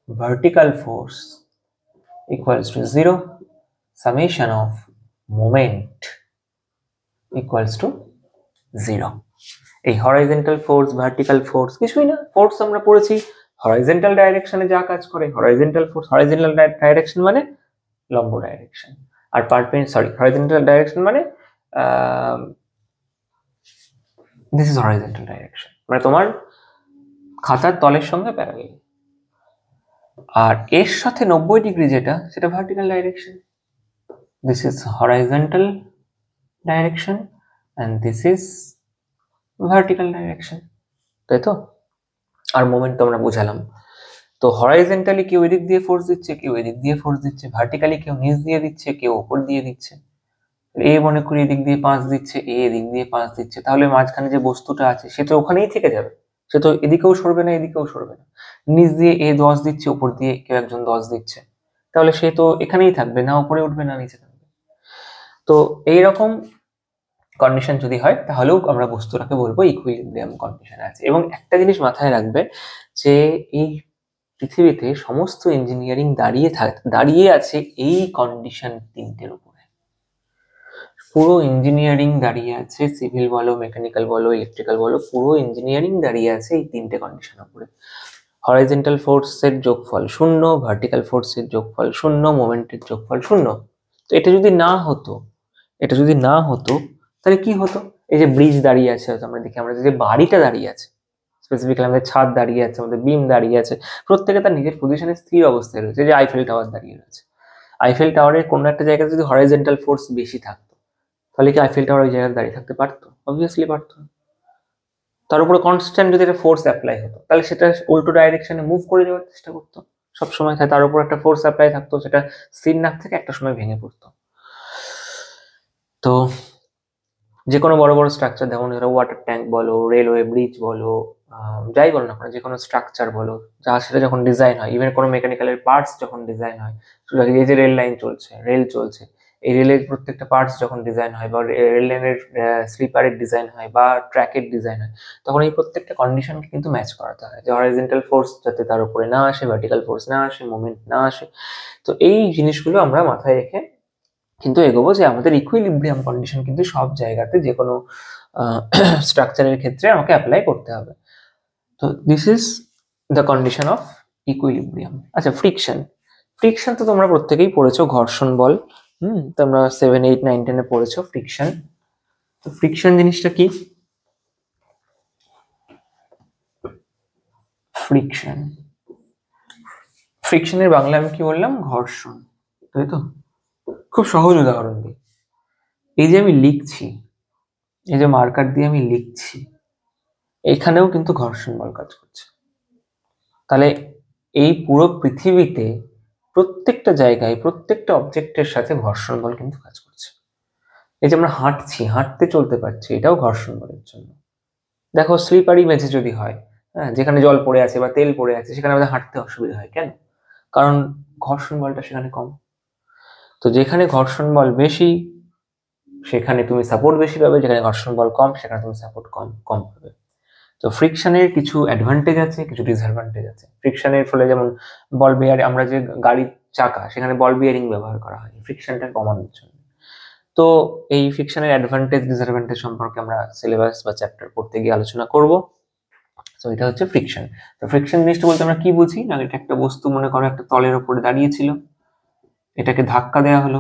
vertical force equals to 0, summation of moment equals to 0. এই হরাইজন্টাল ফোর্স, ভার্টিক্যাল ফোর্স কিছুই না, ফোর্স আমরা পড়েছি হরাইজন্টাল ডাইরেকশনে যা কাজ করে। হরাইজন্টাল ফোর্স, হরাইজন্টাল ডাইরেকশন মানে লম্ব ডাইরেকশন, আর হরাইজন্টাল ডাইরেকশন মানে দিস ইজ হরাইজন্টাল ডাইরেকশন, মানে তোমার খাতার তলের সঙ্গে প্যারালাল। আর এর সাথে 90 ডিগ্রি যেটা, সেটা vertical direction. This is horizontal direction and this is vertical direction, তাই তো? আর মোমেন্ট তো আমরা বুঝালাম। তো হরাইজন্টালি কেউ এদিক দিয়ে ফোর্স দিচ্ছে, কেউ এদিক দিয়ে ফোর্স দিচ্ছে, ভার্টিক্যালি কেউ নিচ দিয়ে দিচ্ছে, কেউ উপর দিয়ে দিচ্ছে। এ মনে করি এদিক দিয়ে 5 দিচ্ছে, এদিক দিয়ে 5 দিচ্ছে, তাহলে মাঝখানে যে বস্তুটা আছে সে তো ওখানেই থেকে যাবে, সে তো এদিকেও সরবে না, এদিকেও সরবে না। নিচ দিয়ে 10 দিচ্ছে, উপর দিয়ে কেউ একজন 10 দিচ্ছে, তাহলে সে তো এখানেই থাকবে, না উপরে উঠবে না নিচে থাকবে। তো এইরকম কন্ডিশন যদি হয় তাহলেও আমরা বস্তুটাকে বলবো ইকুইলিব্রিয়াম কন্ডিশনে আছে। এবং একটা জিনিস মাথায় রাখবে যে এই পৃথিবীতে সমস্ত ইঞ্জিনিয়ারিং দাঁড়িয়ে আছে এই কন্ডিশন তিনটের উপরে। পুরো ইঞ্জিনিয়ারিং দাঁড়িয়ে আছে, সিভিল বলো, মেকানিক্যাল বলো, ইলেকট্রিক্যাল বলো, পুরো ইঞ্জিনিয়ারিং দাঁড়িয়ে আছে এই তিনটে কন্ডিশনের উপরে। হরাইজন্টাল ফোর্সের যোগফল 0, ভার্টিক্যাল ফোর্সের যোগফল 0, মোমেন্টের যোগফল 0। তো এটা যদি না হতো তাহলে কি হতো? এই যে ব্রিজ দাঁড়িয়ে আছে, আমরা দেখি, আমরা যে বাড়িটা দাঁড়িয়ে আছে, স্পেসিফিক্যালি আমাদের ছাদ দাঁড়িয়ে আছে, আমাদের বিম দাঁড়িয়ে আছে, প্রত্যেকে তার নিজের পজিশনে স্থির অবস্থায় রয়েছে। যে আইফেল টাওয়ার দাঁড়িয়ে রয়েছে, আইফেল টাওয়ারের কোনো একটা জায়গায় যদি হরাইজন্টাল ফোর্স বেশি থাকতো তাহলে কি আইফেল টাওয়ার ওই জায়গায় দাঁড়িয়ে থাকতে পারতো? অবভিয়াসলি পারতো না। তার উপরে কনস্ট্যান্ট যদি একটা ফোর্স অ্যাপ্লাই হতো তাহলে সেটা উল্টো ডাইরেকশনে মুভ করে যাওয়ার চেষ্টা করতো সবসময়। তার উপর একটা ফোর্স অ্যাপ্লাই থাকতো, সেটা স্থির না থেকে একটা সময় ভেঙে পড়তো। তো যে কোনো বড় বড় স্ট্রাকচার, যেমন ওয়াটার ট্যাঙ্ক বলো, রেলওয়ে ব্রিজ বলো, যাই বলো না, যে কোনো স্ট্রাকচার বলো, সেটা যখন ডিজাইন হয়, ইভেন কোনো মেকানিক্যালের পার্টস যখন ডিজাইন হয়, এই যে রেল লাইন চলছে, রেল চলছে, এই রেলের প্রত্যেকটা পার্টস যখন ডিজাইন হয়, বা রেল লাইনের স্লিপারের ডিজাইন হয়, বা ট্র্যাকের ডিজাইন হয়, তখন এই প্রত্যেকটা কন্ডিশনকে কিন্তু ম্যাচ করাতে হয়, যে হরাইজন্টাল ফোর্স যাতে তার উপরে না আসে, ভার্টিক্যাল ফোর্স না আসে, মোমেন্ট না আসে। তো এই জিনিসগুলো আমরা মাথায় রেখে কিন্তু এগোবো, যে আমাদের ইকুইলিব্রিয়াম কন্ডিশন কিন্তু সব জায়গাতে যে কোনো স্ট্রাকচারের ক্ষেত্রে আমাকে অ্যাপ্লাই করতে হবে। তো this is the condition of equilibrium. আচ্ছা, ফ্রিকশন তো তোমরা প্রত্যেকেই পড়েছো, ঘর্ষণ বল। তোমরা 7, 8, 9, 10 পড়েছো ফ্রিকশন। তো ফ্রিকশন জিনিসটা কি? ফ্রিকশনের বাংলা আমি কি বললাম? ঘর্ষণ, তাই তো? খুব সহজ উদাহরণ দিই, এই যে আমি লিখছি, এই যে মার্কার দিয়ে আমি লিখছি, এখানেও কিন্তু ঘর্ষণ বল কাজ করছে। তাহলে এই পুরো পৃথিবীতে প্রত্যেকটা জায়গায়, প্রত্যেকটা অবজেক্টের সাথে ঘর্ষণ বল কিন্তু কাজ করছে। এই যে আমরা হাঁটতে চলতে পারছি, এটাও ঘর্ষণ বলের জন্য। দেখো, স্লিপারি মেঝে যদি হয়, হ্যাঁ, যেখানে জল পড়ে আছে বা তেল পড়ে আছে, সেখানে আমাদের হাঁটতে অসুবিধা হয়। কেন? কারণ ঘর্ষণ বলটা সেখানে কম। তো যেখানে ঘর্ষণ বল বেশি সেখানে তুমি সাপোর্ট বেশি পাবে, যেখানে ঘর্ষণ বল কম সেখানে তুমি সাপোর্ট কম পাবে। তো ফ্রিকশনের কিছু অ্যাডভান্টেজ আছে, কিছু ডিসঅ্যাডভান্টেজ আছে। ফ্রিকশনের ফলে যেমন বল বিয়ারিং, আমরা যে গাড়ির চাকা, সেখানে বল বিয়ারিং ব্যবহার করা হয় ফ্রিকশনটা কমানোর জন্য। তো এই ফ্রিকশনের অ্যাডভান্টেজ ডিসঅ্যাডভান্টেজ সম্পর্কে আমরা সিলেবাস বা চ্যাপ্টার পড়তে গিয়ে আলোচনা করব। তো এটা হচ্ছে ফ্রিকশন। তো ফ্রিকশন জিনিসটা বলতে আমরা কি বুঝি? না, এটা একটা বস্তু, মনে করো একটা তলের উপরে দাঁড়িয়েছিল, এটাকে ধাক্কা দেওয়া হলো,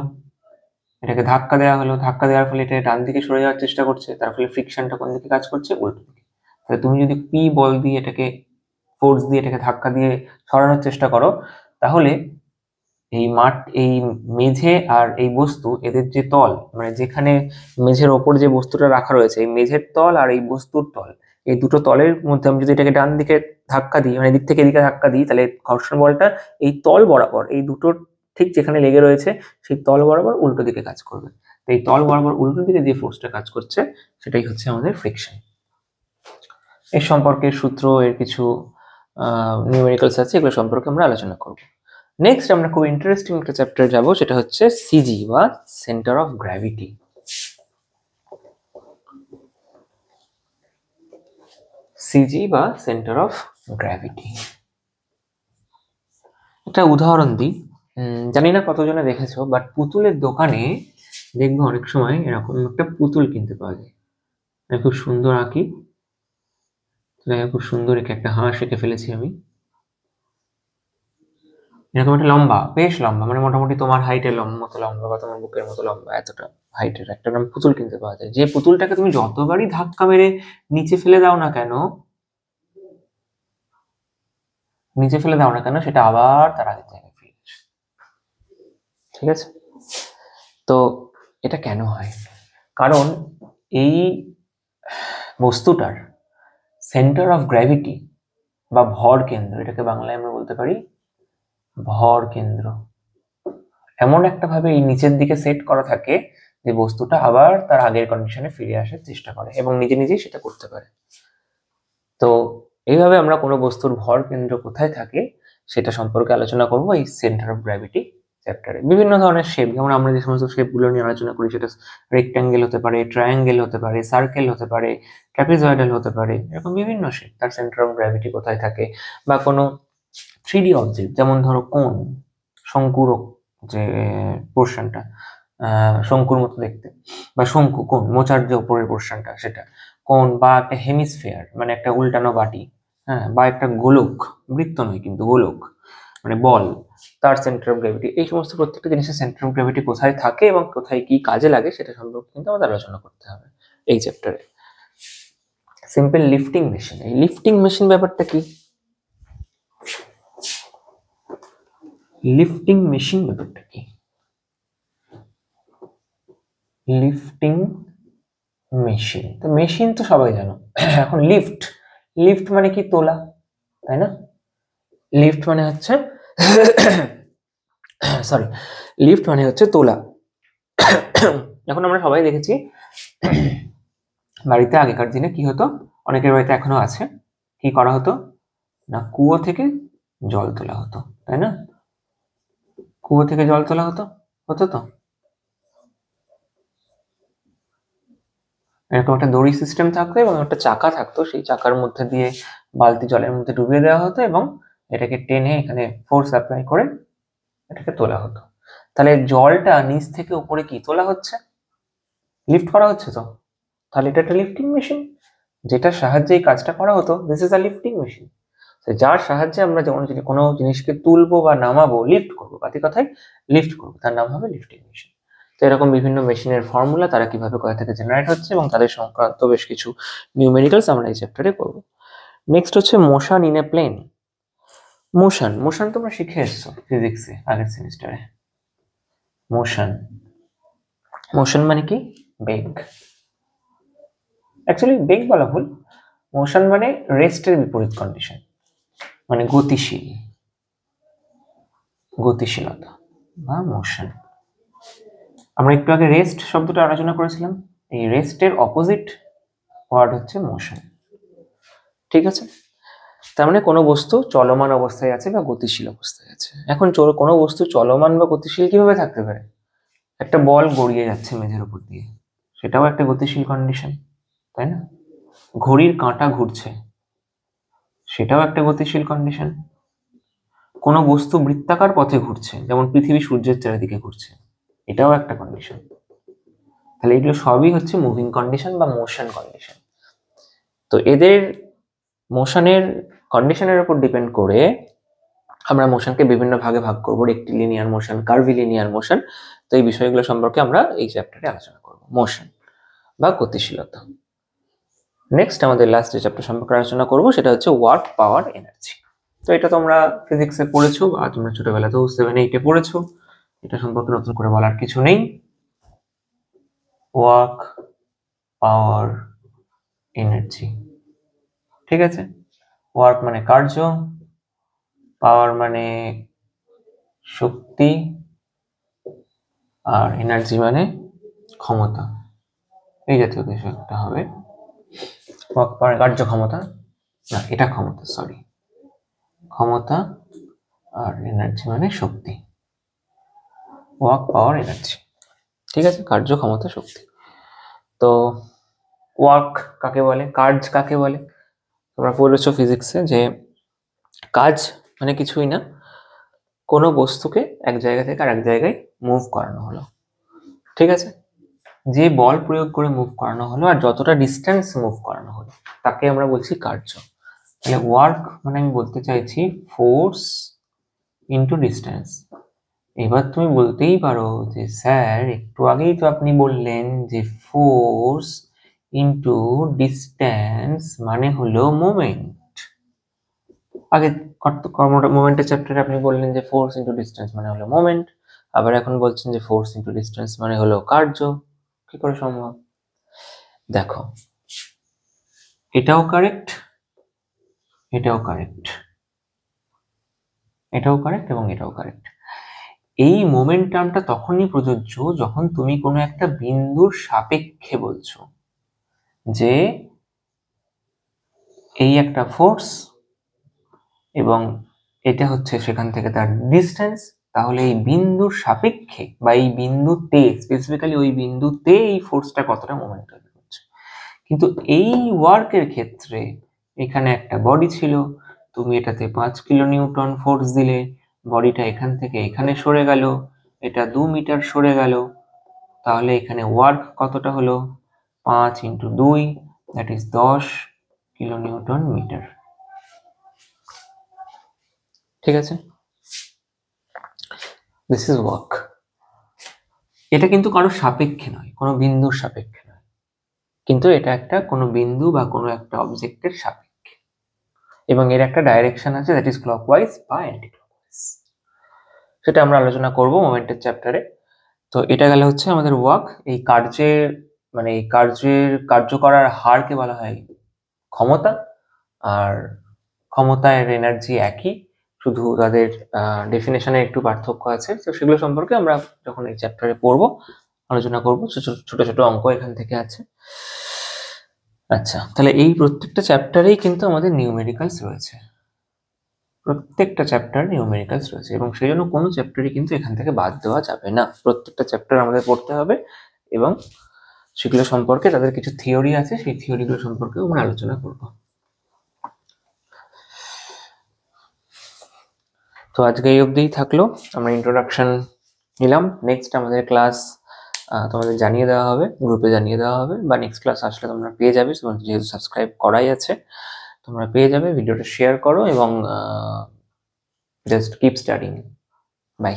ধাক্কা দেওয়ার ফলে এটা ডান দিকে সরে যাওয়ার চেষ্টা করছে, তার ফলে ফ্রিকশনটা কোন দিকে কাজ করছে? উল্টো দিকে। তাহলে তুমি যদি পি বল দিয়ে এটাকে, ফোর্স দিয়ে এটাকে ধাক্কা দিয়ে সরানোর চেষ্টা করো, তাহলে এই মেঝে আর এই বস্তু, এদের যে তল, মানে যেখানে মেঝের ওপর যে বস্তুটা রাখা রয়েছে, এই মেঝের তল আর এই বস্তুর তল, এই দুটো তলের মধ্যে আমি যদি এটাকে ডান দিকে ধাক্কা দিই, মানে এদিক থেকে এদিকে ধাক্কা দিই, তাহলে ঘর্ষণ বলটা এই তল বরাবর, এই দুটোর ঠিক যেখানে লেগে রয়েছে সেই তল বরাবর উল্টো দিকে কাজ করবে। তো এই তল বরাবর উল্টো দিকে যে ফোর্সটা কাজ করছে সেটাই হচ্ছে আমাদের ফ্রিকশন। এর সম্পর্কে সূত্র, এর কিছু নিউমেরিক্যালস আছে, এগুলো সম্পর্কে আমরা আলোচনা করব। নেক্সট আমরা খুব ইন্টারেস্টিং একটা চ্যাপ্টার যাব, সেটা হচ্ছে সিজি বা সেন্টার অফ গ্র্যাভিটি। সিজি বা সেন্টার অফ গ্র্যাভিটি। একটা উদাহরণ দিই, জানি না কতজনে দেখেছো, বাট পুতুলের দোকানে দেখবো অনেক সময় এরকম একটা পুতুল কিনতে পাওয়া যায়। খুব সুন্দর আঁকি, খুব সুন্দর একে একটা হাঁস এঁকে ফেলেছি আমি। এরকম একটা লম্বা, বেশ লম্বা, মানে মোটামুটি তোমার হাইটের মতো লম্বা বা তোমার বুকের মতো লম্বা, এতটা হাইটের একটা পুতুল কিনতে পাওয়া যায়। যে পুতুলটাকে তুমি যতবারই ধাক্কা মেরে নিচে ফেলে দাও না কেন, সেটা আবার তার আগের জায়গায় ফিরে আসে। ঠিক আছে, তো এটা কেন হয়? কারণ এই বস্তুটার সেন্টার অফ গ্র্যাভিটি বা ভর কেন্দ্র, এটাকে বাংলায় আমরা বলতে পারি ভর কেন্দ্র, এমন একটা ভাবে এই নিচের দিকে সেট করা থাকে যে বস্তুটা আবার তার আগের কন্ডিশনে ফিরে আসার চেষ্টা করে এবং নিজে নিজেই সেটা করতে পারে। তো এইভাবে আমরা কোনো বস্তুর ভর কেন্দ্র কোথায় থাকে সেটা সম্পর্কে আলোচনা করব এই সেন্টার অফ গ্র্যাভিটি চ্যাপ্টারে। বিভিন্ন ধরনের শেপ, যেমন আমরা যে সমস্ত শেপগুলো নিয়ে আলোচনা করি, সেটা রেক্ট্যাঙ্গেল হতে পারে, ট্রায়াঙ্গেল হতে পারে, সার্কেল হতে পারে, ট্র্যাপিজয়েডাল হতে পারে, এরকম বিভিন্ন শেপ, তার সেন্টার অফ গ্র্যাভিটি কোথায় থাকে। বা কোনো 3D অবজেক্ট, যেমন ধরো কোন, শঙ্কুর যে পোর্শনটা শঙ্কুর মতো দেখতে, বা শঙ্কু কোন, মোচার যে উপরের পোর্শনটা সেটা কোন, বা একটা হেমিস্ফিয়ার মানে একটা উল্টানো বাটি, হ্যাঁ, বা একটা গোলক, বৃত্ত নয় কিন্তু গোলক মানে বল, তার সেন্টার অফ গ্র্যাভিটি, এই সমস্ত প্রত্যেকটা জিনিসের সেন্টার অফ গ্র্যাভিটি কোথায় থাকে এবং কোথায় কি কাজে লাগে সেটা সম্পর্কে কিন্তু আমাদের আলোচনা করতে হবে এই চ্যাপ্টারে। সিম্পল লিফটিং মেশিন, এই লিফটিং মেশিন ব্যাপারটা কি? লিফটিং মেশিন ব্যাপারটা কি? লিফটিং মেশিন, তো মেশিন তো সবাই জানো। এখন লিফট, লিফট মানে কি? তোলা, তাই না? লিফট মানে হচ্ছে সরি, লিফট মানে হচ্ছে তোলা। এখন আমরা সবাই দেখেছি বাড়িতে আগেকার দিনে কি হতো, অনেকের বাড়িতে এখনো আছে, কি করা হতো না, কুয়ো থেকে জল তোলা হতো, তাই না? কুয়ো থেকে জল তোলা হতো, হতো তো। এরকম একটা দড়ি সিস্টেম থাকতো এবং একটা চাকা থাকতো, সেই চাকার মধ্যে দিয়ে বালতি জলের মধ্যে ডুবিয়ে দেওয়া হতো এবং এটাকে টেনে এখানে ফোর্স অ্যাপ্লাই করে এটাকে তোলা হতো। তাহলে জলটা নিচ থেকে উপরে কি তোলা হচ্ছে, লিফট করা হচ্ছে তো। তাহলে এটা একটা লিফটিং মেশিন, যেটার সাহায্যে এই কাজটা করা হতো, this is a lifting machine. যার সাহায্যে আমরা যেমন যদি কোনো জিনিসকে তুলবো বা নামাবো, লিফট করবো, বাতি কথায় লিফট করবো, তার নাম হবে লিফটিং মেশিন। তো এরকম বিভিন্ন মেশিনের ফর্মুলা, তারা কিভাবে কোথা থেকে জেনারেট হচ্ছে এবং তাদের সংক্রান্ত বেশ কিছু নিউমেরিক্যালস আমরা এই চ্যাপ্টারে করবো। নেক্সট হচ্ছে motion in a plane. Motion, motion তোমরা শিখে এসছো ফিজিক্সে আগের সেমিস্টারে। মোশন, মোশন মানে কি? বেগ। অ্যাকচুয়ালি বেগ বলা ভুল, মোশন মানে রেস্টের বিপরীত কন্ডিশন, মানে গতিশীল, গতিশীলতা বা মোশন। আমরা একটু আগে রেস্ট শব্দটা আলোচনা করেছিলাম, এই রেস্টের অপোজিট ওয়ার্ড হচ্ছে মোশন। ঠিক আছে, তার মানে কোনো বস্তু চলমান অবস্থায় আছে বা গতিশীল অবস্থায় আছে। এখন কোনো বস্তু চলমান বা গতিশীল কিভাবে থাকতে পারে? একটা বল গড়িয়ে যাচ্ছে মেঝের উপর দিয়ে, সেটাও একটা গতিশীল কন্ডিশন, তাই না? ঘড়ির কাঁটা ঘুরছে, সেটাও একটা গতিশীল কন্ডিশন। কোনো বস্তু বৃত্তাকার পথে ঘুরছে, যেমন পৃথিবী সূর্যের চারিদিকে ঘুরছে, এটাও একটা কন্ডিশন। তাহলে এগুলো সবই হচ্ছে মুভিং কন্ডিশন বা মোশন কন্ডিশন। তো এদের মোশনের কন্ডিশনের উপর ডিপেন্ড করে আমরা মোশনকে বিভিন্ন ভাগে ভাগ করবো, রেক্টিলিনিয়ার মোশন, কার্ভিলিনিয়ার মোশন। তো এই বিষয়গুলো সম্পর্কে আমরা এই চ্যাপ্টারে আলোচনা করব, মোশন বা গতিশীলতা। নেক্সট আমাদের লাস্ট যে চ্যাপ্টার সম্পর্কে আলোচনা করব সেটা হচ্ছে ওয়ার্ক, পাওয়ার, এনার্জি। তো এটা তোমরা ফিজিক্সে পড়েছো বা তোমরা ছোটবেলাতেও 7-8-এ পড়েছো, এটা সম্পর্কে নতুন করে বলার কিছু নেই। ওয়ার্ক, পাওয়ার, এনার্জি, ঠিক আছে। ওয়ার্ক মানে কার্য, পাওয়ার মানে শক্তি, আর এনার্জি মানে ক্ষমতা, এই জাতীয় কিছু একটা হবে। ওয়ার্ক, পাওয়ার, কার্যক্ষমতা, না এটা ক্ষমতা, সরি, ক্ষমতা, আর এনার্জি মানে শক্তি। ওয়ার্ক, পাওয়ার, এনার্জি, ঠিক আছে, কার্য, ক্ষমতা, শক্তি। তো ওয়ার্ক কাকে বলে, কার্য কাকে বলে? তোমরা পড়েছো ফিজিক্সে যে কাজ মানে কিছুই না, কোনো বস্তুকে এক জায়গা থেকে আর এক জায়গায় মুভ করানো হলো, ঠিক আছে? যে বল প্রয়োগ করে মুভ করানো হলো আর যতটা ডিস্টেন্স মুভ করানো হলো তাকে আমরা বলছি কার্য। তাহলে ওয়ার্ক মানে আমি বলতে চাইছি ফোর্স ইন্টু ডিস্টেন্স। এবার তুমি বলতেই পারো যে স্যার একটু আগেই তো আপনি বললেন যে ফোর্স ইন্টু ডিস্টেন্স মানে হলো মোমেন্ট। আগে মোমেন্টের চ্যাপ্টারে আপনি বললেন যে ফোর্স ইন্টু ডিস্টেন্স মানে হলো মোমেন্ট, আবার এখন বলছেন যে ফোর্স ইন্টু ডিস্টেন্স মানে হলো কার্য। কি করে সম্ভব? দেখো, এটাও কারেক্ট, এটাও কারেক্ট, এটাও কারেক্ট এবং এটাও কারেক্ট। এই মোমেন্ট টার্মটা তখনই প্রযোজ্য যখন তুমি কোনো একটা বিন্দুর সাপেক্ষে বলছো যে এই একটা ফোর্স এবং এটা হচ্ছে সেখান থেকে তার ডিস্টেন্স, তাহলে এই বিন্দুর সাপেক্ষে বা এই বিন্দুতে, স্পেসিফিক্যালি ওই বিন্দুতে এই ফোর্সটা কতটা মোমেন্ট তৈরি করছে। কিন্তু এই ওয়ার্কের ক্ষেত্রে এখানে একটা বডি ছিল, তুমি এটাতে 5 কিলো নিউটন ফোর্স দিলে, বডিটা এখান থেকে এখানে সরে গেল, এটা 2 মিটার সরে গেল, তাহলে এখানে ওয়ার্ক কতটা হলো? 5 into 2, that is 10 kilo newton metre. ঠিক আছে, দিস ইজ ওয়ার্ক। এটা কিন্তু কারো সাপেক্ষে নয়, কোনো বিন্দুর সাপেক্ষে নয়, কিন্তু এটা একটা কোনো বিন্দু বা কোনো একটা অবজেক্টের সাপেক্ষে, এবং এর একটা ডাইরেকশন আছে, দ্যাট ইজ ক্লকওয়াইজ বা অ্যান্টি ক্লকওয়াইজ। সেটা আমরা আলোচনা করব মোমেন্টের চ্যাপ্টারে। তো এটা গেলে হচ্ছে আমাদের ওয়ার্ক। এই কার্যের মানে এই কার্য করার হারকে বলা হয় ক্ষমতা, আর ক্ষমতা এর এনার্জি একই, শুধু তাদের ডেফিনেশনে একটু পার্থক্য আছে। তো সেগুলো সম্পর্কে আমরা যখন এই চ্যাপ্টারে পড়বো আলোচনা করবো। ছোট ছোট অঙ্ক এখান থেকে আছে। আচ্ছা, তাহলে এই প্রত্যেকটা চ্যাপ্টারেই কিন্তু আমাদের নিউমেরিক্যালস রয়েছে, প্রত্যেকটা চ্যাপ্টার নিউমেরিক্যালস রয়েছে, এবং সেই জন্য কোনো চ্যাপ্টারই কিন্তু এখান থেকে বাদ দেওয়া যাবে না। প্রত্যেকটা চ্যাপ্টার আমাদের পড়তে হবে, এবং সেগুলো সম্পর্কে তাদের কিছু থিওরি আছে, সেই থিওরিগুলো সম্পর্কে আমরা আলোচনা করব। তো আজকে এই অবধিই থাকলো, আমরা ইন্ট্রোডাকশন নিলাম। নেক্সট আমাদের ক্লাস তোমাদের জানিয়ে দেওয়া হবে, গ্রুপে জানিয়ে দেওয়া হবে, বা নেক্সট ক্লাস আসলে তোমরা পেয়ে যাবে, যেহেতু সাবস্ক্রাইব করাই আছে তোমরা পেয়ে যাবে। ভিডিওটা শেয়ার করো এবং জাস্ট কিপ স্টাডিং। বাই।